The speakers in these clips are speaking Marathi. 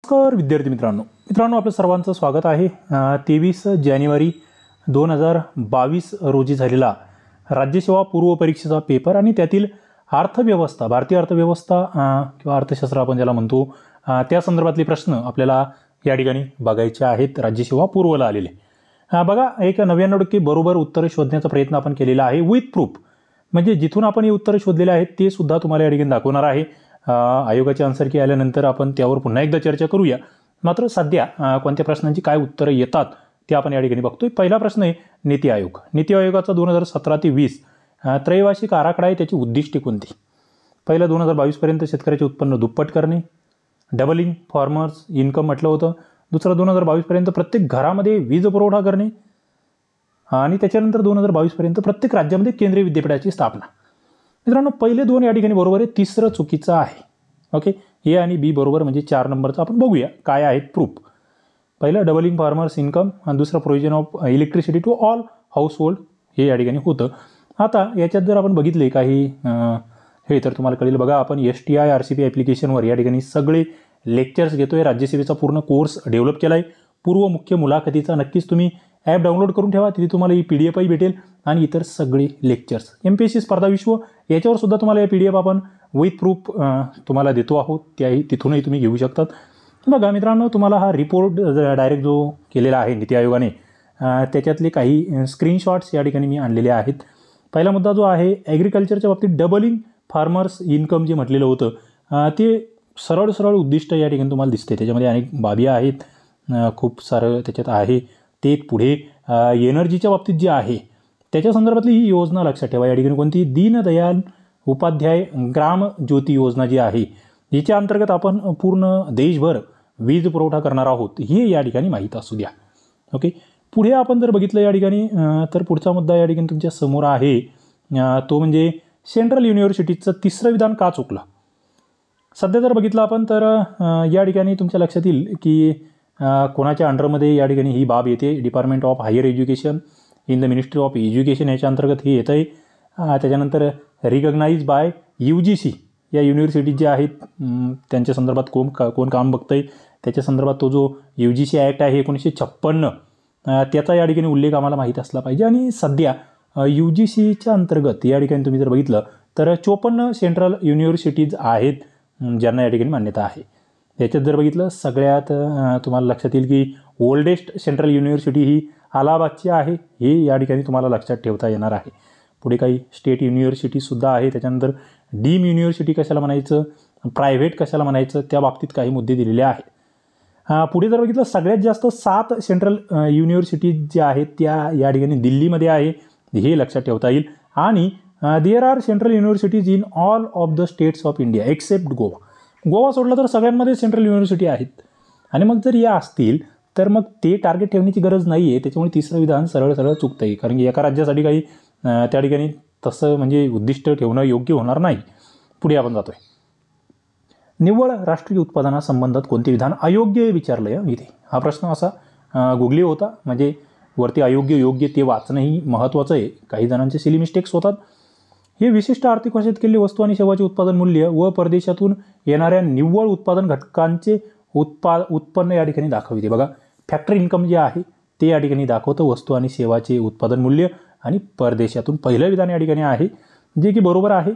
नमस्कार विद्यार्थी मित्रांनो आपलं सर्वांचं स्वागत आहे। 23 जानेवारी 2022 रोजी झालेला राज्यसेवा पूर्व परीक्षेचा पेपर आणि त्यातील अर्थव्यवस्था, भारतीय अर्थव्यवस्था किंवा अर्थशास्त्र आपण ज्याला म्हणतो, त्या संदर्भातले प्रश्न आपल्याला या ठिकाणी बघायचे आहेत। राज्यसेवा पूर्वला आलेले बघा, एक 99% बरोबर उत्तर शोधण्याचा प्रयत्न आपण केलेला आहे विथ प्रूफ, म्हणजे जिथून आपण हे उत्तर शोधलेले आहेत ते सुद्धा तुम्हाला या ठिकाणी दाखवणार आहे। आयोगाची आन्सर की आल्यानंतर आपण त्यावर पुन्हा एकदा चर्चा करूया। मात्र सध्या कोणत्या प्रश्नांची काय उत्तरं येतात ते आपण या ठिकाणी बघतोय। पहिला प्रश्न आहे नीती आयोग। नीती आयोगाचा 2017 ते 20 त्रैवार्षिक आराखडा आहे, त्याची उद्दिष्टे कोणती? पहिलं 2022 पर्यंत शेतकऱ्याचे उत्पन्न दुप्पट करणे, डबलिंग फार्मर्स इन्कम म्हटलं होतं। दुसरं 2022 पर्यंत प्रत्येक घरामध्ये वीज पुरवठा करणे आणि त्याच्यानंतर 2022 पर्यंत प्रत्येक राज्यामध्ये केंद्रीय विद्यापीठाची स्थापना। मित्रांनो, पहिले दोन या ठिकाणी बरोबर आहे, तिसरं चुकीचं आहे। ओके, ए आणि बी बरोबर, म्हणजे 4 नंबरचं आपण बघूया काय आहेत प्रूफ। पहिलं डबलिंग फार्मर्स इन्कम आणि दुसरं provision of electricity to all household, हे या ठिकाणी होतं। आता याच्यात जर आपण बघितले काही हे तर तुम्हाला कळेल बघा, आपण STI RCP ॲप्लिकेशनवर या ठिकाणी सगळे लेक्चर्स घेतोय। राज्यसेवेचा पूर्ण कोर्स डेव्हलप केला आहे, पूर्व मुख्य मुलाखतीचा। नक्कीच तुम्ही ॲप डाउनलोड करून ठेवा, तिथे तुम्हाला ही PDF भेटेल आणि इतर सगळे लेक्चर्स। MPSC स्पर्धा विश्व याच्यावर सुद्धा तुम्हाला हे PDF आपण विथ प्रूफ तुम्हाला देतो आहोत, त्याही तिथूनही तुम्ही घेऊ शकतात। बघा मित्रांनो, तुम्हाला हा रिपोर्ट डायरेक्ट जो केलेला आहे नीती आयोगाने, त्याच्यातले काही स्क्रीनशॉट्स या ठिकाणी मी आणलेले आहेत। पहिला मुद्दा जो आहे ॲग्रिकल्चरच्या बाबतीत डबलिंग फार्मर्स इन्कम जे म्हटलेलं होतं, ते सरळ उद्दिष्ट या ठिकाणी तुम्हाला दिसते। त्याच्यामध्ये अनेक बाबी आहेत, खूप सारं त्याच्यात आहे। ते पुढे एनर्जीच्या बाबतीत जे आहे त्याच्या संदर्भातली ही योजना लक्षात ठेवा। या ठिकाणी कोणती? दीनदयाल उपाध्याय ग्राम ज्योती योजना जी आहे, हिच्या अंतर्गत आपण पूर्ण देशभर वीज पुरवठा करणार आहोत, हे या ठिकाणी माहीत असू द्या। ओके, पुढे आपण जर बघितलं या ठिकाणी तर पुढचा मुद्दा या ठिकाणी तुमच्या समोर आहे, तो म्हणजे सेंट्रल युनिव्हर्सिटीचं तिसरं विधान का चुकलं? सध्या जर बघितलं आपण तर या ठिकाणी तुमच्या लक्षात येईल की कोणाच्या अंडरमध्ये या ठिकाणी ही बाब येते? Department of higher education in the ministry of education याच्या अंतर्गत हे येतं आहे। त्याच्यानंतर रिकग्नाइज बाय UGC या युनिव्हर्सिटी ज्या आहेत त्यांच्या संदर्भात कोण काम बघतं आहे, त्याच्या संदर्भात तो जो UGC ॲक्ट आहे 1956 त्याचा या ठिकाणी उल्लेख आम्हाला माहीत असला पाहिजे। आणि सध्या UGCच्या अंतर्गत या ठिकाणी तुम्ही जर बघितलं तर 54 सेंट्रल युनिव्हर्सिटीज आहेत ज्यांना या ठिकाणी मान्यता आहे। याच्यात जर बघितलं सगळ्यात तुम्हाला लक्षात येईल की ओल्डेस्ट सेंट्रल युनिव्हर्सिटी ही अलाहाबादची आहे, हे या ठिकाणी तुम्हाला लक्षात ठेवता येणार आहे। पुढे काही स्टेट युनिव्हर्सिटीसुद्धा आहे, त्याच्यानंतर डीम युनिव्हर्सिटी कशाला म्हणायचं, प्रायव्हेट कशाला म्हणायचं, त्या बाबतीत काही मुद्दे दिलेले आहेत। पुढे जर बघितलं सगळ्यात जास्त 7 सेंट्रल युनिव्हर्सिटीज ज्या आहेत त्या या ठिकाणी दिल्लीमध्ये आहे, हे लक्षात ठेवता येईल। आणि there are central universities in all of the states of India except Goa. Goa सोडला तर सगळ्यांमध्ये सेंट्रल युनिव्हर्सिटी आहेत। आणि मग जर या असतील तर मग ते टार्गेट ठेवण्याची गरज नाही आहे, त्याच्यामुळे तिसरं विधान सरळ चुकतं आहे। कारण की एका राज्यासाठी काही त्या ठिकाणी तसं म्हणजे उद्दिष्ट ठेवणं योग्य होणार नाही। पुढे आपण जातोय, निव्वळ राष्ट्रीय उत्पादनासंबंधात कोणते विधान अयोग्य विचारलं आहे इथे? हा प्रश्न असा गुगली होता, म्हणजे वरती अयोग्य योग्य ते वाचणंही महत्त्वाचं आहे। काही जणांचे सिली मिस्टेक्स होतात। हे विशिष्ट आर्थिक वर्षात केलेली वस्तू आणि सेवाचे उत्पादन मूल्य व परदेशातून येणाऱ्या निव्वळ उत्पादन घटकांचे उत्पन्न या ठिकाणी दाखवते। बघा, फॅक्टरी इन्कम जे आहे ते या ठिकाणी दाखवतं वस्तू आणि सेवाचे उत्पादन मूल्य आणि परदेशातून। पहिलं विधान या ठिकाणी आहे जे की बरोबर आहे।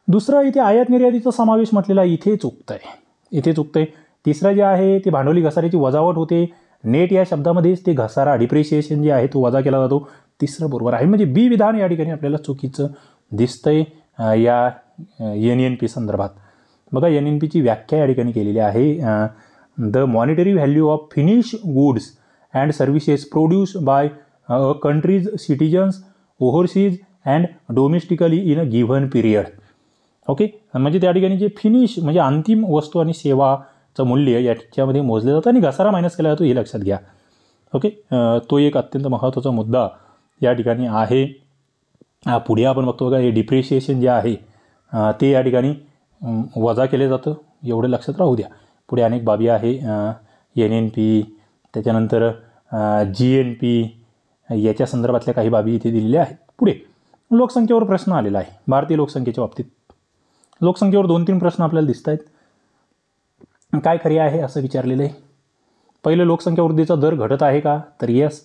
दुसरं इथे आयात निर्यातीचा समावेश म्हटलेला इथे चुकतंय। तिसरं जे आहे ते भांडवली घसाऱ्याची वजावट होते। नेट या शब्दामध्येच ते घसारा डिप्रिशिएशन जे आहे तो वजा केला जातो, तिसरं बरोबर आहे। म्हणजे बी विधान या ठिकाणी आपल्याला चुकीचं दिसतंय या NNP संदर्भात। बघा, NNPची व्याख्या या ठिकाणी केलेली आहे, the monetary value of finish goods and services produce by countries citizens overseas and domestically in a given period. Okay, म्हणजे त्या ठिकाणी जे फिनिश म्हणजे अंतिम वस्तू आणि सेवाचं मूल्य याच्यामध्ये मोजलं जातं आणि घसारा मायनस केला जातो, हे लक्षात घ्या। ओके, तो एक अत्यंत महत्त्वाचा मुद्दा या ठिकाणी आहे। पुढे आपण बघतो बघा, हे डिप्रिशिएशन जे आहे ते या ठिकाणी वजा केले जातं, एवढं लक्षात राहू द्या। पुढे अनेक बाबी आहे, NNP त्याच्यानंतर GNP याच्या संदर्भातल्या काही बाबी इथे दिलेल्या आहेत। पुढे लोकसंख्येवर प्रश्न आलेला आहे। भारतीय लोकसंख्येच्या बाबतीत लोकसंख्येवर 2-3 प्रश्न आपल्याला दिसत आहेत। काय खरे आहे असं विचारलेलं आहे. पहिलं, लोकसंख्या वृद्धीचा दर घटत आहे का, तर येस.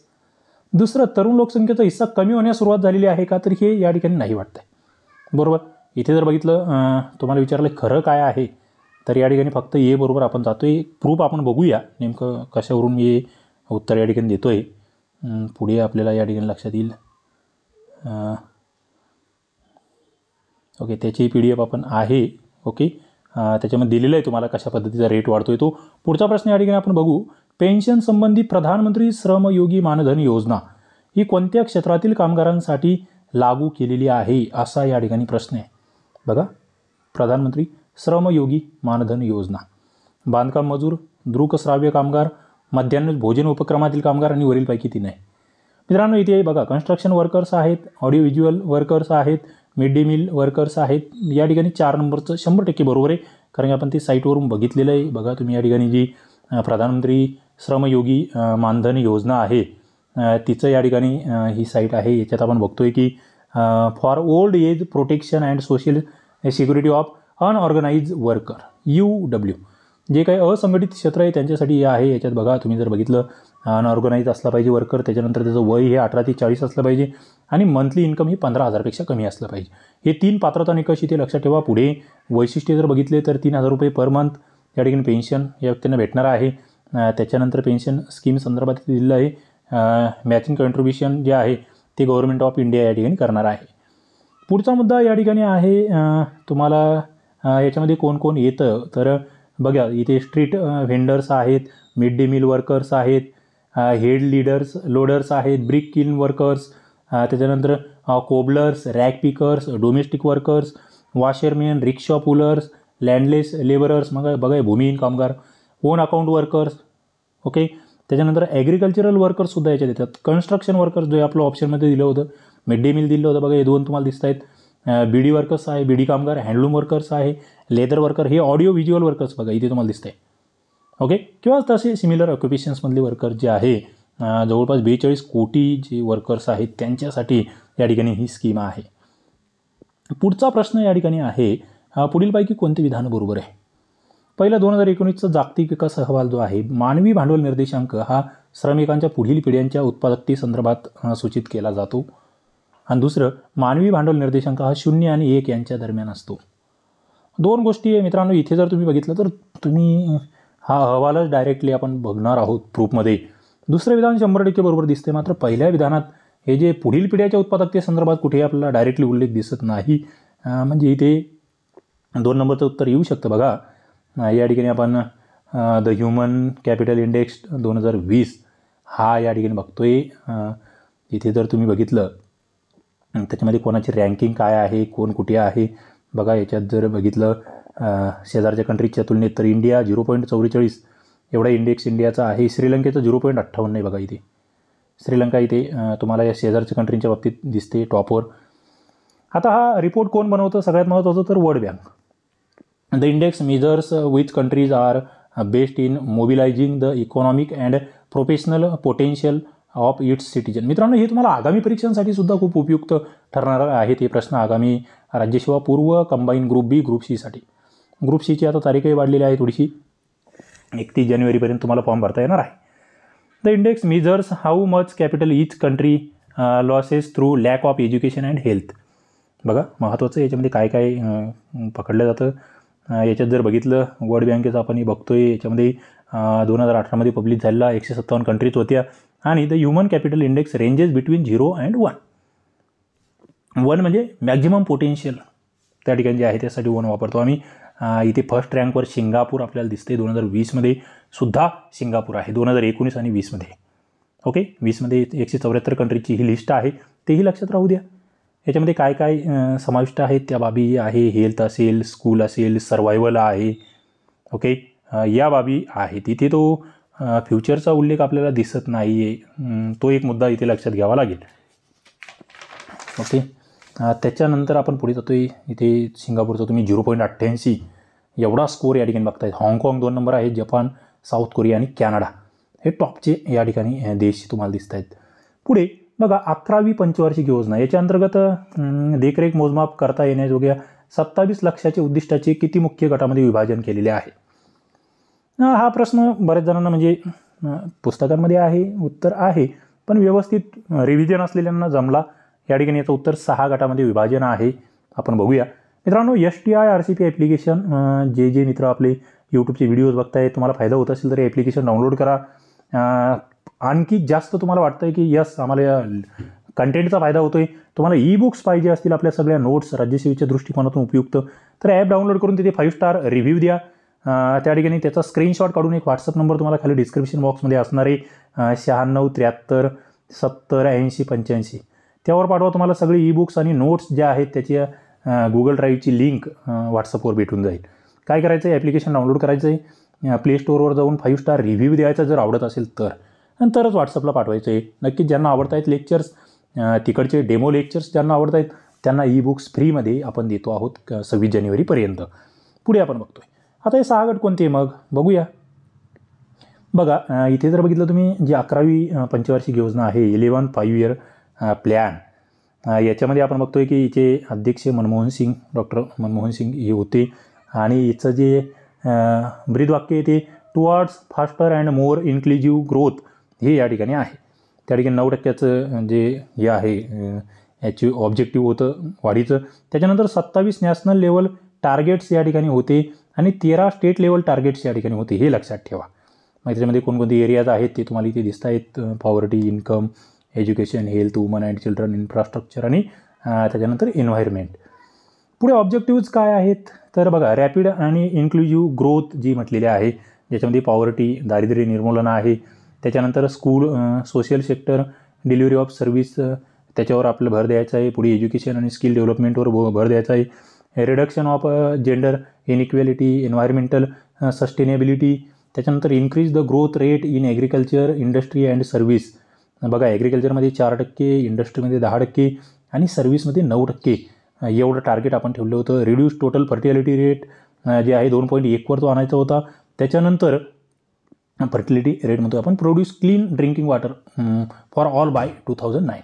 दुसरं, तरुण लोकसंख्येचा हिस्सा कमी होण्यास सुरुवात झालेली आहे का, तर हे या ठिकाणी नाही वाटतंय. बरोबर. इथे जर बघितलं तुम्हाला विचारलं खरं काय आहे, तर या ठिकाणी फक्त ए बरोबर आपण जातोय. प्रूफ आपण बघूया नेमकं कशावरून हे उत्तर या ठिकाणी देतोय. पुढे आपल्याला या ठिकाणी लक्षात येईल. ओके, त्याची PDF आपण आहे. ओके, त्याच्यामध्ये दिलेलं आहे तुम्हाला कशा पद्धतीचा रेट वाढतोय तो. पुढचा प्रश्न या ठिकाणी आपण बघू. पेन्शन संबंधी प्रधानमंत्री श्रमयोगी मानधन योजना ही कोणत्या क्षेत्रातील कामगारांसाठी लागू केलेली आहे, असा या ठिकाणी प्रश्न आहे. बघा, प्रधानमंत्री श्रमयोगी मानधन योजना. बांधकाम मजूर, दृकश्राव्य कामगार, मध्यान्ह भोजन उपक्रमातील कामगार आणि वरीलपैकी 3 आहे. मित्रांनो, इथे बघा कन्स्ट्रक्शन वर्कर्स आहेत, ऑडिओ व्हिज्युअल वर्कर्स आहेत, मिड डे मील वर्कर्स आहेत. या ठिकाणी 4 नंबरचं 100% बरोबर आहे, कारण आपण ती साईटवरून बघितलेलं आहे. बघा तुम्ही या ठिकाणी जी प्रधानमंत्री श्रमयोगी मानधन योजना आहे तिचं या ठिकाणी ही साईट आहे. याच्यात आपण बघतोय की for old age protection and social security of unorganise worker UW, जे काही असंघटित क्षेत्र आहे त्यांच्यासाठी हे आहे. याच्यात बघा तुम्ही जर बघितलं अनऑर्गनाइज असला पाहिजे वर्कर, त्याच्यानंतर त्याचं वय हे 18 ते 40 असलं पाहिजे आणि मंथली इन्कम ही 15,000पेक्षा कमी असलं पाहिजे. हे 3 पात्रता निकष इथे लक्षात ठेवा. पुढे वैशिष्ट्ये जर बघितले तर 3,000 रुपये पर मंथ या ठिकाणी पेन्शन या व्यक्तींना भेटणार आहे. त्याच्यानंतर पेन्शन स्कीम संदर्भात दिलेलं आहे. मॅचिंग कंट्रीब्युशन जे आहे ते गव्हर्नमेंट ऑफ इंडिया या ठिकाणी करणार आहे. पुढचा मुद्दा या ठिकाणी आहे तुम्हाला याच्यामध्ये कोण कोण येतं, तर बघा इथे स्ट्रीट व्हेंडर्स आहेत, मिड डे मील वर्कर्स आहेत, हेड लोडर्स आहेत, ब्रिक किल्न वर्कर्स, त्याच्यानंतर cobblers, rag pickers, domestic workers, washerman, rickshaw pullers, landless labourers, मग बघा भूमिहीन कामगार, ओन अकाउंट वर्कर्स. ओके, त्याच्यानंतर ॲग्रिकल्चरल वर्कर्ससुद्धा याच्यात येतात. कन्स्ट्रक्शन वर्कर्स जो आपलं ऑप्शनमध्ये दिलं होतं, मिड डे मील दिलं होतं बघा, हे 2 तुम्हाला दिसत आहेत. BD वर्कर्स आहे, BD कामगार, हँडलूम वर्कर्स आहे, लेदर वर्कर, हे ऑडिओ व्हिज्युअल वर्कर्स बघा इथे तुम्हाला दिसत आहे. ओके, किंवा तसे सिमिलर ऑक्युपेशन्समधले वर्कर जे आहे जवळपास 42 कोटी जे वर्कर्स आहेत त्यांच्यासाठी या ठिकाणी ही स्कीम आहे. पुढचा प्रश्न या ठिकाणी आहे पुढीलपैकी कोणते विधान बरोबर आहे. पहिला, 2019चा जागतिक विकास अहवाल जो आहे, मानवी भांडवल निर्देशांक हा श्रमिकांच्या पुढील पिढ्यांच्या उत्पादकतेसंदर्भात सूचित केला जातो. आणि दुसरं, मानवी भांडवल निर्देशांक हा 0 आणि 1 यांच्या दरम्यान असतो. 2 गोष्टी आहे मित्रांनो. इथे जर तुम्ही बघितलं तर तुम्ही हा अहवालच डायरेक्टली आपण बघणार आहोत प्रूफमध्ये. दुसरं विधान 100% बरोबर दिसते, मात्र पहिल्या विधानात हे जे पुढील पिढ्याच्या उत्पादकतेसंदर्भात कुठेही आपल्याला डायरेक्टली उल्लेख दिसत नाही. म्हणजे इथे 2 नंबरचं उत्तर येऊ शकतं. बघा या ठिकाणी आपण द ह्युमन कॅपिटल इंडेक्स 2020 हा या ठिकाणी बघतोय. इथे जर तुम्ही बघितलं त्याच्यामध्ये कोणाची रँकिंग काय आहे, कोण कुठे आहे. बघा याच्यात जर बघितलं शेजारच्या कंट्रीजच्या तुलनेत तर इंडिया 0.44 एवढा इंडेक्स इंडियाचा आहे. श्रीलंकेचं 0.58 आहे. बघा इथे श्रीलंका इथे तुम्हाला या शेजारच्या कंट्रीच्या बाबतीत दिसते टॉपवर. आता हा रिपोर्ट कोण बनवतं, सगळ्यात महत्त्वाचं तर World Bank. The index measures which countries are best in mobilising the economic and professional potential of its citizen. मित्रांनो, हे तुम्हाला आगामी परीक्षांसाठी सुद्धा खूप उपयुक्त ठरणार आहेत हे प्रश्न. आगामी राज्यसेवा पूर्व, कंबाईन ग्रुप बी, ग्रुप सीसाठी. ग्रुप सीची आता तारीखही वाढलेली आहे थोडीशी, 31 जानेवारीपर्यंत तुम्हाला फॉर्म भरता येणार आहे. The index measures how much capital each country losses through lack of education and health. बघा महत्त्वाचं याच्यामध्ये काय काय पकडलं जातं. याच्यात जर बघितलं वर्ल्ड बँकेचं आपण बघतोय, याच्यामध्ये 2018मध्ये पब्लिश झालेला 157 कंट्रीज होत्या. आणि the human capital index ranges between 0 and 1. 1 म्हणजे मॅक्झिमम पोटेन्शियल त्या ठिकाणी जे आहे त्यासाठी 1 वापरतो आम्ही. इथे फर्स्ट रँकवर सिंगापूर आपल्याला दिसते. 2020मध्ये सुद्धा सिंगापूर आहे. 2019 आणि 20मध्ये. ओके, 20मध्ये 174 कंट्रीची ही लिस्ट आहे, तेही लक्षात राहू द्या. याच्यामध्ये काय काय समाविष्ट आहेत त्या बाबी आहे. हेल्थ असेल, स्कूल असेल, सर्वायवल आहे. ओके, या बाबी आहेत. इथे तो फ्युचरचा उल्लेख आपल्याला दिसत नाही आहे, तो एक मुद्दा इथे लक्षात घ्यावा लागेल. ओके, त्याच्यानंतर आपण पुढे जातो आहे. इथे सिंगापूरचा तुम्ही 0.88 एवढा स्कोर या ठिकाणी बघतायत. हाँगकाँग 2 नंबर आहे. जपान, साऊथ कोरिया आणि कॅनडा हे टॉपचे या ठिकाणी देश तुम्हाला दिसत आहेत. पुढे बघा 11वी पंचवार्षिक योजना, याच्या अंतर्गत देखरेख मोजमाप करता येण्याजोग्या 27 लक्षाचे उद्दिष्टाचे किती मुख्य गटामध्ये विभाजन केलेले आहे. हा प्रश्न बऱ्याच जणांना म्हणजे पुस्तकांमध्ये आहे, उत्तर आहे, पण व्यवस्थित रिव्हिजन असलेल्यांना जमला. या ठिकाणी याचं उत्तर 6 गटामध्ये विभाजन आहे. आपण बघूया मित्रांनो. STI-RCP ॲप्लिकेशन जे मित्र आपले यूट्यूबचे व्हिडिओज बघताय, तुम्हाला फायदा होत असेल तर ॲप्लिकेशन डाउनलोड करा. आणखी जास्त तुम्हाला वाटतं आहे की यस आम्हाला या कंटेंटचा फायदा होतोय, तुम्हाला ई बुक्स पाहिजे असतील आपल्या सगळ्या नोट्स राज्यसेवेच्या दृष्टिकोनातून उपयुक्त, तर ॲप डाउनलोड करून तिथे 5 स्टार रिव्ह्यू द्या. त्या ठिकाणी त्याचा स्क्रीनशॉट काढून एक व्हॉट्सअप नंबर तुम्हाला खाली डिस्क्रिप्शन बॉक्समध्ये असणारे 96 73 70 80 85 त्यावर पाठवा. तुम्हाला सगळे ई बुक्स आणि नोट्स ज्या आहेत त्याची गुगल ड्राईव्हची लिंक व्हॉट्सअपवर भेटून जाईल. काय करायचं आहे, ॲप्लिकेशन डाउनलोड करायचं आहे, प्ले स्टोअरवर जाऊन 5 स्टार रिव्ह्यू द्यायचा जर आवडत असेल तर, नंतरच व्हॉट्सअपला पाठवायचं आहे. नक्कीच ज्यांना आवडत आहेत लेक्चर्स, तिकडचे डेमो लेक्चर्स ज्यांना आवडत आहेत त्यांना ई बुक्स फ्रीमध्ये आपण देतो आहोत 26 जानेवारीपर्यंत. पुढे आपण बघतोय आता हे 6 गट कोणते मग बघूया. बघा इथे जर बघितलं तुम्ही, जी 11वी पंचवार्षिक योजना आहे 11 5 इयर प्लॅन, याच्यामध्ये आपण बघतोय की याचे अध्यक्ष डॉक्टर मनमोहन सिंग हे होते. आणि याचं जे ब्रीदवाक्य आहे ते towards faster and more inclusive growth हे या ठिकाणी आहे. त्या ठिकाणी 9% जे हे आहे याची ऑब्जेक्टिव्ह होतं वाढीचं. त्याच्यानंतर 27 नॅशनल लेवल टार्गेट्स या ठिकाणी होते आणि 13 स्टेट लेवल टार्गेट्स या ठिकाणी होते. हे लक्षात ठेवा. मग त्याच्यामध्ये कोणकोणते एरियाज आहेत ते तुम्हाला इथे दिसत आहेत. Poverty, income, education, health, woman and children, infrastructure आणि त्याच्यानंतर एन्व्हायरमेंट. पुढे ऑब्जेक्टिव्ज काय आहेत तर बघा, रॅपिड आणि इन्क्लुझिव्ह ग्रोथ जी म्हटलेली आहे, ज्याच्यामध्ये पॉवर्टी दारिद्र्य निर्मूलन आहे. त्याच्यानंतर school, social sector, delivery of service त्याच्यावर आपलं भर द्यायचं आहे. पुढे एज्युकेशन आणि स्किल डेव्हलपमेंटवर भर द्यायचा आहे. Reduction of gender inequality, environmental sustainability. त्याच्यानंतर increase the growth rate in agriculture, industry and service. बघा ॲग्रिकल्चरमध्ये 4%, इंडस्ट्रीमध्ये 10% आणि सर्व्हिसमध्ये 9% एवढं टार्गेट आपण ठेवलं होतं. रिड्यूस टोटल फर्टिलिटी रेट जे आहे 2.1वर तो आणायचा होता. त्याच्यानंतर फर्टिलिटी रेट म्हणतो आपण, produce clean drinking water for all by 2009.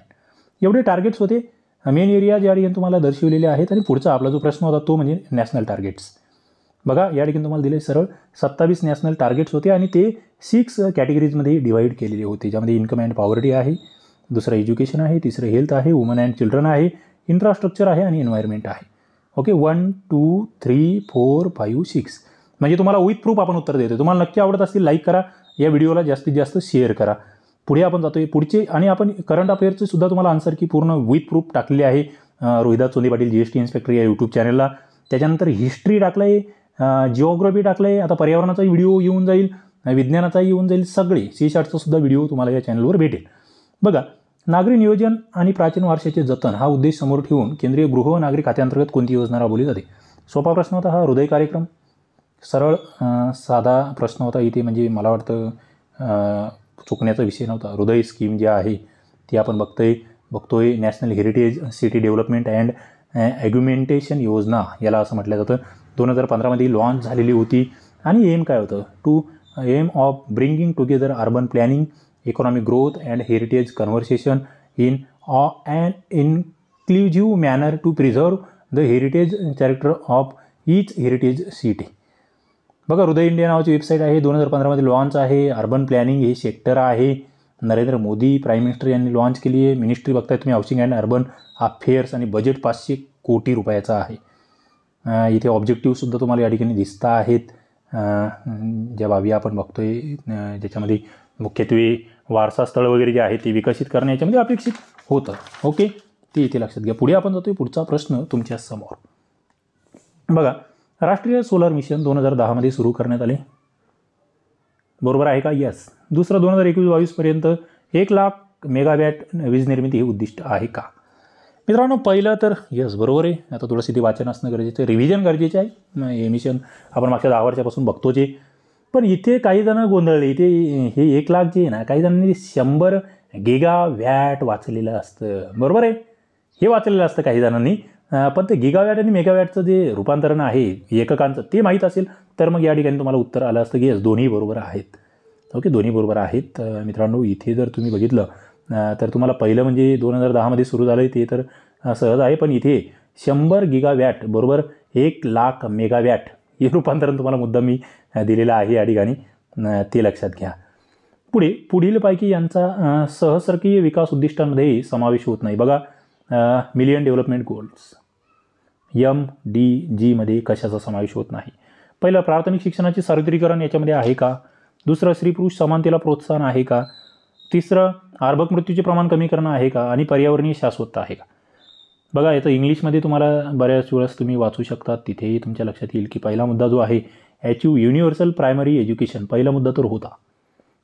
एवढे टार्गेट्स होते. मेन एरिया या ठिकाणी तुम्हाला दर्शवलेले आहेत. आणि पुढचा आपला जो प्रश्न होता तो म्हणजे नॅशनल टार्गेट्स. बघा या ठिकाणी तुम्हाला दिले सरळ 27 नॅशनल टार्गेट्स होते आणि ते 6 कॅटेगरीजमध्ये डिवाईड केलेले होते, ज्यामध्ये इन्कम अँड पॉवर्टी आहे, दुसरं एज्युकेशन आहे, तिसरं हेल्थ आहे, वुमन अँड चिल्ड्रन आहे, इन्फ्रास्ट्रक्चर आहे आणि एन्व्हायरमेंट आहे. ओके, 1 2 3 4 5 6 म्हणजे तुम्हाला विथ प्रूफ आपण उत्तर देतो. तुम्हाला नक्की आवडत असतील लाईक करा, या व्हिडिओला जास्तीत जास्त शेअर करा. पुढे आपण जातोय पुढचे, आणि आपण करंट अफेअर्सचे सुद्धा तुम्हाला आन्सर की पूर्ण विथ प्रूफ टाकलेले आहे रोहिदास चोंदे पाटील GST इन्स्पेक्टर या यूट्यूब चॅनलला. त्याच्यानंतर हिस्ट्री टाकलं आहे, जिओग्राफी टाकलं आहे, आता पर्यावरणाचाही व्हिडिओ येऊन जाईल, विज्ञानाचाही येऊन जाईल, सगळे C-SATचा सुद्धा व्हिडिओ तुम्हाला या चॅनलवर भेटेल. बघा, नागरी नियोजन आणि प्राचीन वारशाचे जतन हा उद्देश समोर ठेवून केंद्रीय गृह व नागरी खात्यांतर्गत कोणती योजना राबवली जाते. सोपा प्रश्न होता हा. हृदय कार्यक्रम, सरळ साधा प्रश्न होता इथे, म्हणजे मला वाटतं चुकण्याचा विषय नव्हता. हृदय स्कीम जी आहे ती आपण बघतोय. National heritage city development and augmentation योजना याला असं म्हटलं जातं. 2015मध्ये लॉन्च झालेली होती. आणि एम काय होतं, to aim of bringing together urban planning, economic growth and heritage conversation in and inclusive manner to preserve the heritage character of each heritage city. बघा, हृदय इंडिया नावाची वेबसाईट आहे, 2015मध्ये लॉन्च आहे. अर्बन प्लॅनिंग हे सेक्टर आहे, नरेंद्र मोदी प्राईम मिनिस्टर यांनी लॉन्च केली आहे. मिनिस्ट्री बघताय तुम्ही हाऊसिंग अँड अर्बन अफेअर्स, आणि बजेट 500 कोटी रुपयाचा आहे. इथे ऑब्जेक्टिव्हसुद्धा तुम्हाला या ठिकाणी दिसत आहेत. ज्या बाबी आपण बघतोय ज्याच्यामध्ये मुख्यत्वे वारसा स्थळ वगैरे जे आहे ते विकसित करणं याच्यामध्ये अपेक्षित होतं. ओके, ते इथे लक्षात घ्या. पुढे आपण जातोय पुढचा प्रश्न तुमच्या समोर. बघा, राष्ट्रीय सोलर मिशन 2010मध्ये सुरू करण्यात आले, बरोबर आहे का? यस. दुसरं 2021-22पर्यंत 1 लाख मेगावॅट वीज निर्मिती हे उद्दिष्ट आहे का? मित्रांनो, पहिलं तर यस बरोबर आहे. आता थोडंसं ते वाचन असणं गरजेचं आहे, रिव्हिजन गरजेचे आहे. हे मिशन आपण मागच्या 10 वर्षापासून बघतोच आहे. पण इथे काही जण गोंधळले. इथे हे 1 लाख जे आहे ना, काही जणांनी 100 गिगावॅट वाचलेलं असतं, बरोबर आहे, हे वाचलेलं असतं काही जणांनी. पण ते गिगावॅट आणि मेगावॅटचं जे रूपांतरण आहे एककांचं ते माहीत असेल तर मग या ठिकाणी तुम्हाला उत्तर आलं असतं की यस दोन्ही बरोबर आहेत. ओके, दोन्ही बरोबर आहेत. मित्रांनो, इथे जर तुम्ही बघितलं तर तुम्हाला पहिलं म्हणजे 2010मध्ये सुरू झालं ते तर सहज आहे. पण इथे 100 गिगावॅट बरोबर 1 लाख मेगावॅट हे रूपांतरण तुम्हाला मुद्दा मी दिलेलं आहे या ठिकाणी, ते लक्षात घ्या. पुढीलपैकी यांचा सहसर्कीय विकास उद्दिष्टांमध्ये समावेश होत नाही. बघा, मिलियन डेव्हलपमेंट गोल्स MDG मध्ये कशाचा समावेश होत नाही. पहिलं, प्राथमिक शिक्षणाचे सार्वत्रिकरण याच्यामध्ये आहे का? दुसरं, स्त्री पुरुष समानतेला प्रोत्साहन आहे का? तिसरं, अर्भक मृत्यूचे प्रमाण कमी करणं आहे का? आणि पर्यावरणीय शाश्वतता आहे का? बघा, याचं इंग्लिशमध्ये तुम्हाला बऱ्याच वेळेस तुम्ही वाचू शकता, तिथेही तुमच्या लक्षात येईल की पहिला मुद्दा जो आहे अचीव युनिव्हर्सल प्रायमरी एज्युकेशन, पहिला मुद्दा तर होता.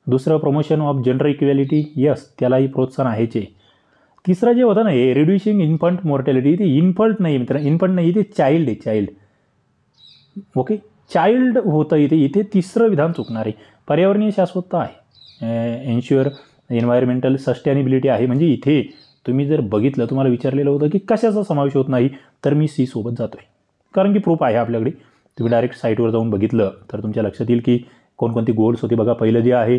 दुसरं, promotion of gender equality, yes, त्यालाही प्रोत्साहन आहेच आहे. तिसरं जे होतं ना, हे रिड्युसिंग इन्फंट मॉर्टॅलिटी, ते इन्फंट नाही मित्र, इन्फंट नाही, ते चाइल्ड आहे, चाइल्ड. ओके, चाइल्ड होतं इथे तिसरं विधान चुकणार आहे. पर्यावरणीय शाश्वतता आहे, एन्श्युअर एन्व्हायरमेंटल सस्टेनेबिलिटी आहे. म्हणजे इथे तुम्ही जर बघितलं, तुम्हाला विचारलेलं होतं की कशाचा समावेश होत नाही, तर मी C सोबत जातो आहे, कारण की प्रूफ आहे आपल्याकडे. तुम्ही डायरेक्ट साईटवर जाऊन बघितलं तर तुमच्या लक्षात येईल की कोणकोणती गोल्स होते. बघा, पहिलं जे आहे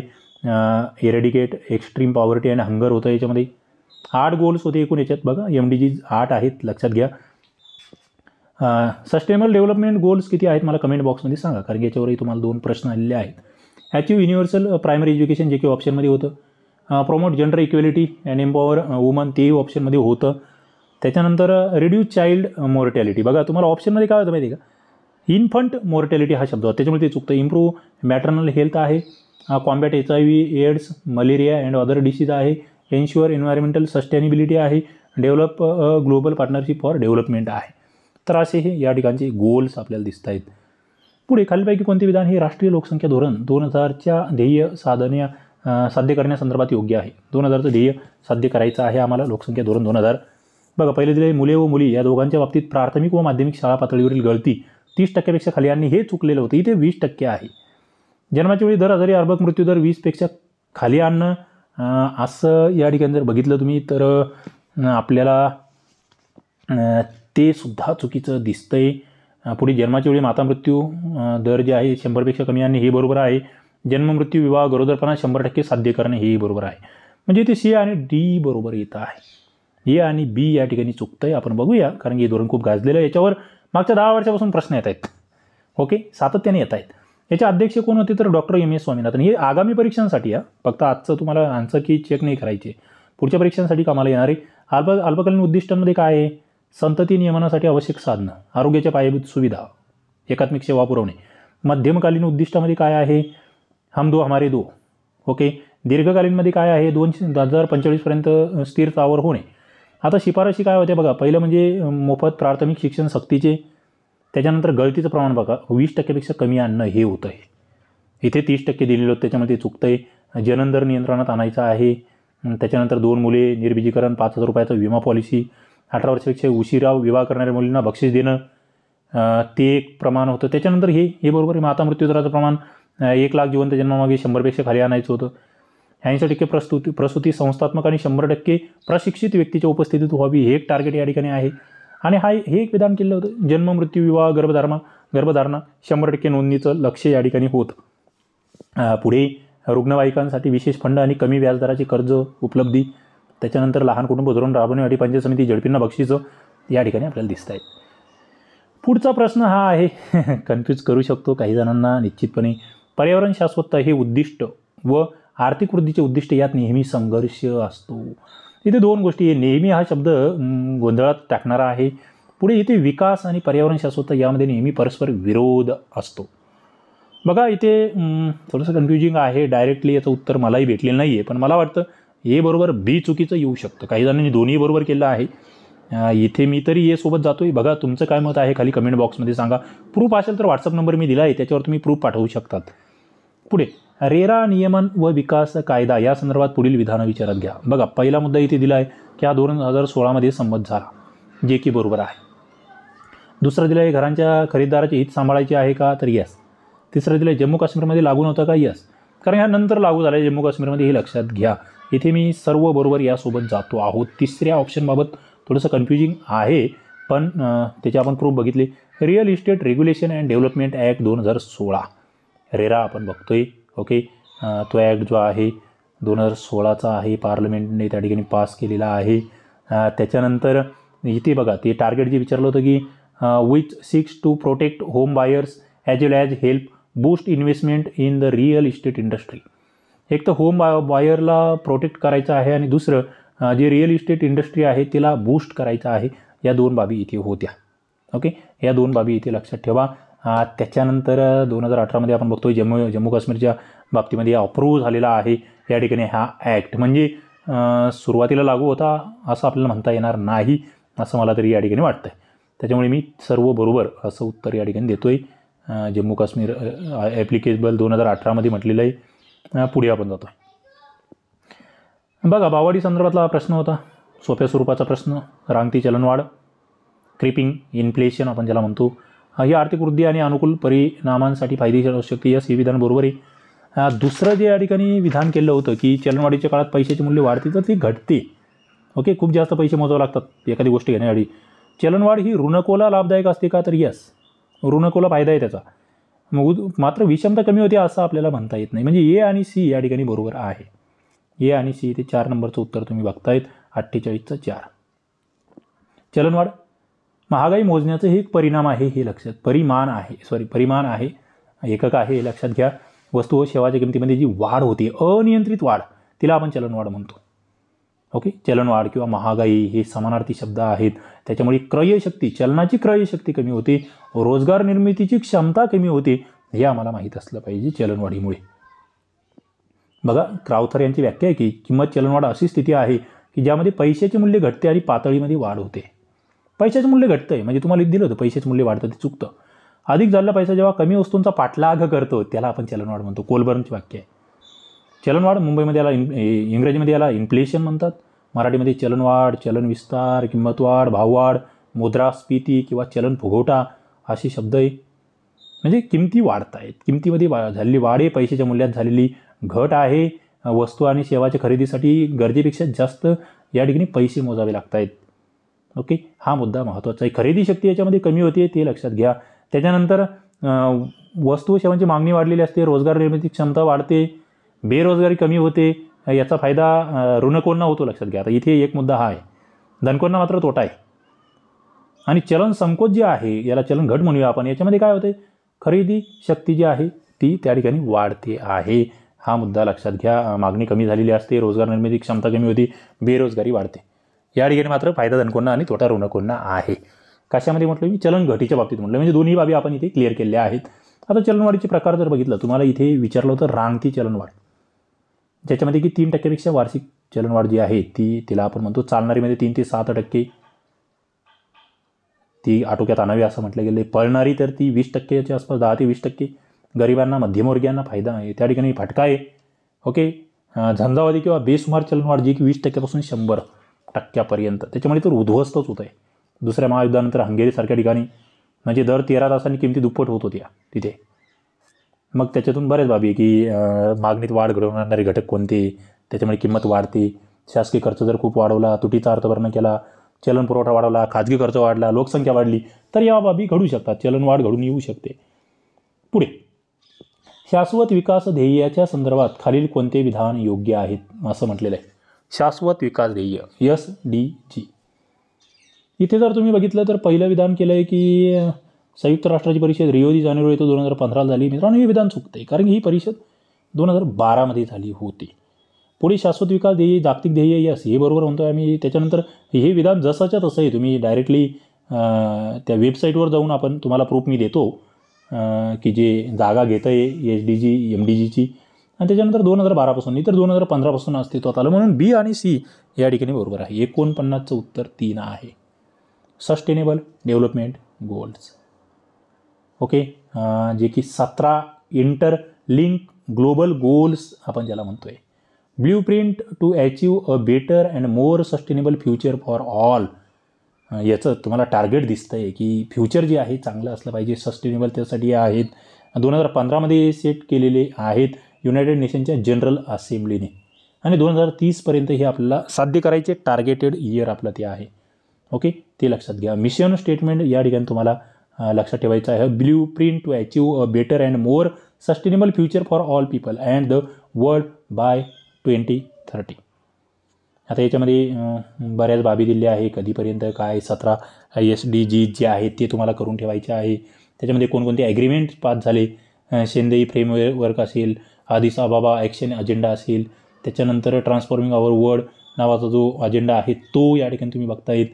eradicate extreme poverty and hunger होतं. याच्यामध्ये 8 गोल्स होते एकूण याच्यात. बघा, MDG 8 आहेत, लक्षात घ्या. सस्टेनेबल डेव्हलपमेंट गोल्स किती आहेत मला कमेंट बॉक्समध्ये सांगा, कारण की याच्यावरही तुम्हाला 2 प्रश्न आलेले आहेत. अचीव युनिव्हर्सल प्रायमरी एज्युकेशन जे की ऑप्शनमध्ये होतं. Promote gender equality and empower woman, तेही ऑप्शनमध्ये होतं. त्याच्यानंतर रिड्यूस चाइल्ड मॉर्टॅलिटी. बघा, तुम्हाला ऑप्शनमध्ये काय होतं माहिती आहे का, इन्फंट मॉर्टॅलिटी हा शब्द होता, त्याच्यामुळे ते चुकतं. इम्प्रूव्ह मॅटर्नल हेल्थ आहे, combat HIV AIDS malaria and other disease आहे, एन्श्युअर एन्व्हायरमेंटल सस्टेनेबिलिटी आहे, develop global partnership for development आहे. तर असे हे या ठिकाणचे गोल्स आपल्याला दिसत आहेत. पुढे, खालीलपैकी कोणते विधान हे राष्ट्रीय लोकसंख्या धोरण 2000च्या ध्येय साध्य करण्यासंदर्भात योग्य आहे? 2000चं ध्येय साध्य करायचं आहे आम्हाला, लोकसंख्या धोरण 2000. बघा, पहिले दिले मुले व मुली या दोघांच्या बाबतीत प्राथमिक व माध्यमिक शाळा पातळीवरील गळती 30% खाली आणणे हे चुकलेलं होतं. इथे 20% आहे. जन्माच्या वेळी दर आजारी अर्भक मृत्यूदर 20पेक्षा खाली आणणं, असं या ठिकाणी जर बघितलं तुम्ही तर आपल्याला ते सुद्धा चुकीचं दिसतंय. पुढे, जन्माच्या वेळी माता मृत्यू दर जे आहे 100पेक्षा कमी आणणे हे बरोबर आहे. जन्म मृत्यू विवाह गरोदरपणा 100% साध्य करणे हे बरोबर आहे. म्हणजे ते C आणि D बरोबर येतं आहे. A आणि B या ठिकाणी चुकतं आहे. आपण बघूया, कारण की हे धोरण खूप गाजलेलं आहे. याच्यावर मागच्या 10 वर्षापासून प्रश्न येत आहेत. ओके, सातत्याने येत आहेत. याचे अध्यक्ष कोण होते तर डॉक्टर MS स्वामीनाथन. हे आगामी परीक्षांसाठी, फक्त आजचं तुम्हाला आन्सर की चेक नाही करायचे, पुढच्या परीक्षांसाठी कामाला येणारे. अल्पकालीन उद्दिष्टांमध्ये काय आहे? संतती नियमनासाठी आवश्यक साधनं, आरोग्याच्या पायाभूत सुविधा, एकात्मिक सेवा पुरवणे. मध्यमकालीन उद्दिष्टामध्ये काय आहे? हम दो हमारे दो. ओके, दीर्घकालीनमध्ये काय आहे? 2045पर्यंत स्थिर स्थावर होणे. आता शिफारशी काय होत्या बघा, पहिलं म्हणजे मोफत प्राथमिक शिक्षण सक्तीचे. त्याच्यानंतर गळतीचं प्रमाण बघा 20%पेक्षा कमी आणणं हे होतं आहे. इथे 30% दिलेलं होतं, त्याच्यामध्ये ते चुकतं आहे. जननदर नियंत्रणात आणायचं आहे. त्याच्यानंतर 2 मुले, निर्बीजीकरण, 5000 रुपयाचं विमा पॉलिसी, 18 वर्षापेक्षा उशिरा विवाह करणाऱ्या मुलींना बक्षीस देणं, ते एक प्रमाण होतं. त्याच्यानंतर हे बरोबर आहे. माता मृत्यूदराचं प्रमाण 1 लाख जिवंत जन्मामागे 100पेक्षा खाली आणायचं होतं. 80% प्रसूती संस्थात्मक आणि 100% प्रशिक्षित व्यक्तीच्या उपस्थितीत व्हावी हे एक टार्गेट या ठिकाणी आहे. आणि हे एक विधान केलं होतं. जन्म मृत्यू विवाह गर्भधारणा 100% नोंदणीचं लक्ष या ठिकाणी होतं. पुढे, रुग्णवाहिकांसाठी विशेष फंड आणि कमी व्याजदराची कर्ज उपलब्धी. त्याच्यानंतर लहान कुटुंब धोरण राबवण्यासाठी पंचायत समिती झडपींना बक्षीसं या ठिकाणी आपल्याला दिसत आहेत. पुढचा प्रश्न हा आहे, कन्फ्यूज करू शकतो काही जणांना निश्चितपणे. पर्यावरण शाश्वतता हे उद्दिष्ट व आर्थिक वृद्धीचे उद्दिष्ट यात नेहमी संघर्ष असतो. इथे 2 गोष्टी आहे. नेहमी हा शब्द गोंधळात टाकणारा आहे. पुढे इथे विकास आणि पर्यावरण शाश्वतता यामध्ये नेहमी परस्पर विरोध असतो. बघा, इथे थोडंसं कन्फ्युजिंग आहे. डायरेक्टली याचं उत्तर मलाही भेटलेलं नाही आहे, पण मला वाटतं A बरोबर B चुकीचं येऊ शकतं. काही जणांनी दोन्ही बरोबर केलं आहे. इथे मी तरी A सोबत जातो आहे. बघा, तुमचं काय मत आहे खाली कमेंट बॉक्समध्ये सांगा. प्रूफ असेल तर व्हॉट्सअप नंबर मी दिला आहे, त्याच्यावर तुम्ही प्रूफ पाठवू शकतात. पुढे, रेरा नियमन व विकास कायदा या संदर्भात पुढील विधानं विचारात घ्या. बघा, पहिला मुद्दा इथे दिला आहे की हा 2016मध्ये संमत झाला, जे की बरोबर आहे. दुसरा दिला आहे घरांच्या खरीददाराचे हित सांभाळायचे आहे का, तर यस. तिसरं दिलं आहे जम्मू काश्मीरमध्ये लागू नव्हतं का, यस, कारण ह्यानंतर लागू झालं आहे जम्मू काश्मीरमध्ये, हे लक्षात घ्या. इथे मी सर्व बरोबर यासोबत जातो आहोत. तिसऱ्या ऑप्शनबाबत थोडंसं कन्फ्युजिंग आहे, पण त्याचे आपण प्रूफ बघितले. Real estate regulation and development act 2016 RERA आपण बघतोय. ओके, तो ॲक्ट जो आहे 2016चा आहे, पार्लमेंटने त्या ठिकाणी पास केलेला आहे. त्याच्यानंतर इथे बघा, ते टार्गेट जे विचारलं होतं की which seeks to protect home buyers as well as help boost investment in the real estate industry. एक तर होम बायरला प्रोटेक्ट करायचं आहे आणि दुसरं जे रिअल इस्टेट इंडस्ट्री आहे तिला बूस्ट करायचं आहे. या दोन बाबी इथे होत्या. ओके, या दोन बाबी इथे लक्षात ठेवा. त्याच्यानंतर 2018मध्ये आपण बघतोय जम्मू काश्मीरच्या बाबतीमध्ये अप्रूव्ह झालेला आहे या ठिकाणी हा ॲक्ट. म्हणजे सुरुवातीला लागू होता असं आपल्याला म्हणता येणार नाही असं मला तरी या ठिकाणी वाटतं आहे. त्याच्यामुळे मी सर्व बरोबर असं उत्तर या ठिकाणी देतो आहे. जम्मू काश्मीर ॲप्लिकेबल 2018मध्ये म्हटलेलं आहे. पुढे आपण जातो आहे. बघा, भाववाढी संदर्भातला हा प्रश्न होता, सोप्या स्वरूपाचा प्रश्न. रांगती चलनवाढ, क्रिपिंग इन्फ्लेशन आपण ज्याला म्हणतो, ही आर्थिक वृद्धी आणि अनुकूल परिणामांसाठी फायदेशीर असू शकते. यस, हे विधान बरोबर आहे. दुसरं जे या ठिकाणी विधान केलं होतं की चलनवाढीच्या काळात पैशाचे मूल्य वाढते तर ती घटते. ओके, खूप जास्त पैसे मोजावे लागतात एखादी गोष्ट घेण्यासाठी. चलनवाढ ही ऋणकोला लाभदायक असते का, तर यस, ऋणकोला फायदा आहे त्याचा. मग मात्र विषमता कमी होते असं आपल्याला म्हणता येत नाही. म्हणजे ए आणि सी या ठिकाणी बरोबर आहे. ए आणि सी, ते 4 नंबरचं उत्तर तुम्ही बघतायत, 48चं 4. चलनवाढ महागाई मोजण्याचं हे एक परिणाम आहे, हे लक्षात, परिमाण आहे, एकक आहे, हे लक्षात घ्या. वस्तू व सेवाच्या किमतीमध्ये जी वाढ होते, अनियंत्रित वाढ, तिला आपण चलनवाढ म्हणतो. ओके, चलनवाढ किंवा महागाई हे समानार्थी शब्द आहेत. त्याच्यामुळे क्रयशक्ती, चलनाची क्रयशक्ती कमी होते, रोजगार निर्मितीची क्षमता कमी होते, हे आम्हाला माहीत असलं पाहिजे चलनवाढीमुळे. बघा, क्राउथर यांची व्याख्या आहे की किंमत चलनवाढ अशी स्थिती आहे की ज्यामध्ये पैशाचे मूल्य घटते आणि पातळीमध्ये वाढ होते. पैशाचे मूल्य घटतं आहे म्हणजे तुम्हाला दिलं होतं पैशाचे मूल्य वाढतं, ते चुकतं. अधिक झालेला पैसा जेव्हा कमी वस्तूंचा पाठलाग करतो त्याला आपण चलनवाढ म्हणतो. कोलबर्नची वाक्य आहे. चलनवाढ, मुंबईमध्ये याला इंग्रजीमध्ये याला इन्फ्लेशन म्हणतात, मराठीमध्ये चलनवाढ, चलन विस्तार, किंमतवाढ, भाववाढ, मुद्रास्फीती किंवा चलन फुगवटा असे शब्द आहे. म्हणजे किमती वाढत आहेत, किमतीमध्ये झालेली वाढ आहे, पैशाच्या मूल्यात झालेली घट आहे. वस्तू आणि सेवाच्या खरेदीसाठी गरजेपेक्षा जास्त या ठिकाणी पैसे मोजावे लागत आहेत. ओके, हा मुद्दा महत्त्वाचा आहे. खरेदी शक्ती याच्यामध्ये कमी होते, ते लक्षात घ्या. त्याच्यानंतर वस्तू व सेवांची मागणी वाढलेली असते, रोजगार निर्मिती क्षमता वाढते, बेरोजगारी कमी होते, याचा फायदा ऋणकोंना होतो, लक्षात घ्या. आता इथे एक मुद्दा हा आहे, धनकोंना मात्र तोटा आहे. आणि चलन संकोच जे आहे याला चलन घट म्हणूया आपण. याच्यामध्ये काय होते, खरेदी शक्ती जी आहे ती त्या ठिकाणी वाढते आहे, हा मुद्दा लक्षात घ्या. मागणी कमी झालेली असते, रोजगार निर्मिती क्षमता कमी होती, बेरोजगारी वाढते. या ठिकाणी मात्र फायदा धनकोंना आणि तोटा ऋणकोंना आहे. कशामध्ये म्हटलं मी, चलन घटीच्या बाबतीत म्हटलं. म्हणजे दोन्ही बाबी आपण इथे क्लिअर केलेल्या आहेत. आता चलनवाढीचे प्रकार जर बघितलं, तुम्हाला इथे विचारलं होतं रांगती चलनवाढ, ज्याच्यामध्ये की 3% वार्षिक चलनवाढ जी आहे तिला आपण म्हणतो. चालणारीमध्ये 3 ते 7% ती आटोक्यात आणावी असं म्हटलं गेलं. पळणारी तर ती 20%च्या आसपास, 10 ते 20%. गरिबांना, मध्यमवर्गीयांना फायदा आहे, त्या ठिकाणी फटका आहे. ओके, झंझावादी किंवा बेसुमार चलनवाढ जी की 20%पासून 100%पर्यंत, त्याच्यामुळे तर उद्ध्वस्तच होत आहे. दुसऱ्या महायुद्धानंतर हंगेरीसारख्या ठिकाणी म्हणजे दर 13 तासांनी किमती दुप्पट होत होत्या तिथे. मग त्याच्यातून बरेच बाबी आहे की मागणीत वाढ घडवणारे घटक कोणते, त्याच्यामुळे किंमत वाढते. शासकीय खर्च जर खूप वाढवला, तुटीचा अर्थभरणा केला, चलन पुरवठा वाढवला, खाजगी खर्च वाढला, लोकसंख्या वाढली, तर या बाबी घडू शकतात, चलनवाढ घडून येऊ शकते. पुढे, शाश्वत विकास ध्येयाच्या संदर्भात खालील कोणते विधान योग्य आहेत असं म्हटलेलं आहे. शाश्वत विकास ध्येय, SDG. इथे जर तुम्ही बघितलं तर पहिलं विधान केलं आहे की संयुक्त राष्ट्राची परिषद रिओ दी जानेवारी 2015 झाली. मित्रांनो, हे विधान चुकतं आहे, कारण ही परिषद 2012मध्ये झाली होती. पुढे शाश्वत विकास ध्येय, जागतिक ध्येय, यस, हे बरोबर म्हणतो आम्ही. त्याच्यानंतर हे विधान जसंच्या तसं आहे, तुम्ही डायरेक्टली त्या वेबसाईटवर जाऊन आपण तुम्हाला प्रूफ मी देतो की जे जागा घेतं आहे SDG MDGची. आणि त्याच्यानंतर 2012पासून, नाही तर 2015पासून अस्तित्वात आलं. म्हणून बी आणि सी या ठिकाणी बरोबर आहे. 49चं उत्तर 3 आहे. Sustainable development goals. ओके, जे की 17 इंटरलिंक ग्लोबल गोल्स आपण ज्याला म्हणतो आहे. Blueprint to achieve a better and more sustainable future for all. याचं तुम्हाला टार्गेट दिसतं आहे की फ्युचर जे आहे चांगलं असलं पाहिजे, सस्टेनेबल, त्यासाठी आहेत. 2015मध्ये सेट केलेले आहेत युनायटेड नेशनच्या जनरल असेंब्लीने. आणि 2030पर्यंत हे आपल्याला साध्य करायचे टार्गेटेड इयर आपलं ते आहे. ओके, ते लक्षात घ्या. मिशन स्टेटमेंट या ठिकाणी तुम्हाला लक्षात ठेवायचं आहे. Blueprint to achieve a better and more sustainable future for all people and the world by 2030. आता याच्यामध्ये बऱ्याच बाबी दिल्या आहे, कधीपर्यंत काय, 17 SDG जे आहेत ते तुम्हाला करून ठेवायचे आहे. त्याच्यामध्ये कोणकोणते ॲग्रीमेंट पास झाले, शेंदेई फ्रेमवर्क असेल, आदिस अबाबा ॲक्शन अजेंडा असेल, त्याच्यानंतर ट्रान्सफॉर्मिंग आवर वर्ल्ड नावाचा जो अजेंडा आहे तो या ठिकाणी तुम्ही बघता येईल.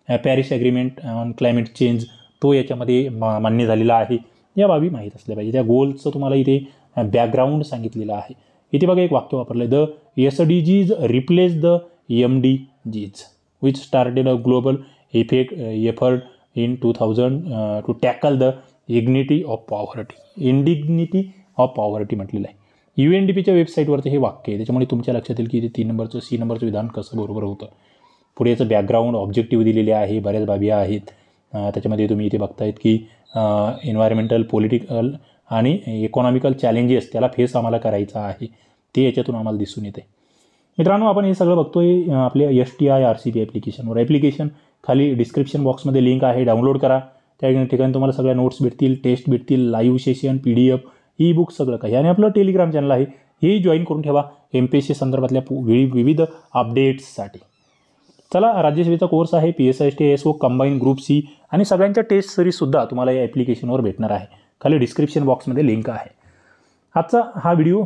Paris agreement on climate change तो याच्यामध्ये मान्य झालेला आहे. या बाबी माहीत असल्या पाहिजे. त्या गोलचं तुम्हाला इथे बॅकग्राऊंड सांगितलेलं आहे. इथे बघा एक वाक्य वापरलं, the SDGs replace the MDGs which started a global effort in 2000 to tackle the indignity of poverty म्हटलेलं आहे. UNDPच्या वेबसाईटवरचं हे वाक्य आहे. त्याच्यामुळे तुमच्या लक्षात येईल की इथे 3 नंबरचं C नंबरचं विधान कसं बरोबर होतं. पुढे याचं बॅकग्राऊंड ऑब्जेक्टिव्ह दिलेले आहे, बऱ्याच बाबी आहेत. त्याच्यामध्ये तुम्ही इथे बघतायत की एन्व्हायरमेंटल, पॉलिटिकल आणि इकॉनॉमिकल चॅलेंजेस त्याला फेस आम्हाला करायचा आहे, ते याच्यातून आम्हाला दिसून येते. मित्रांनो, आपण हे सगळं बघतोय आपल्या STI-RCP ॲप्लिकेशनवर. ॲप्लिकेशन खाली डिस्क्रिप्शन बॉक्समध्ये लिंक आहे, डाउनलोड करा. त्या ठिकाणी तुम्हाला सगळ्या नोट्स भेटतील, टेस्ट भेटतील, लाईव्ह सेशन, PDF, ई-बुक सगळं काही. आणि आपलं टेलिग्राम चॅनल आहे, हेही जॉईन करून ठेवा MPSC संदर्भातल्या विविध अपडेट्ससाठी. चला, राज्यसेवेचा कोर्स आहे PSI SO combine group C आणि सगळ्यांच्या टेस्ट सिरीजसुद्धा तुम्हाला या ॲप्लिकेशनवर भेटणार आहे. खाली डिस्क्रिप्शन बॉक्समध्ये लिंक आहे. आजचा हा व्हिडिओ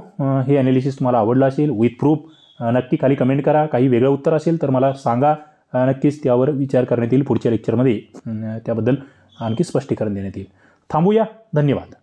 हे ॲनालिसिस तुम्हाला आवडला असेल विथ प्रूफ नक्की खाली कमेंट करा. काही वेगळं उत्तर असेल तर मला सांगा, नक्कीच त्यावर विचार करण्यात येईल. पुढच्या लेक्चरमध्ये त्याबद्दल आणखी स्पष्टीकरण देण्यात येईल. थांबूया. धन्यवाद.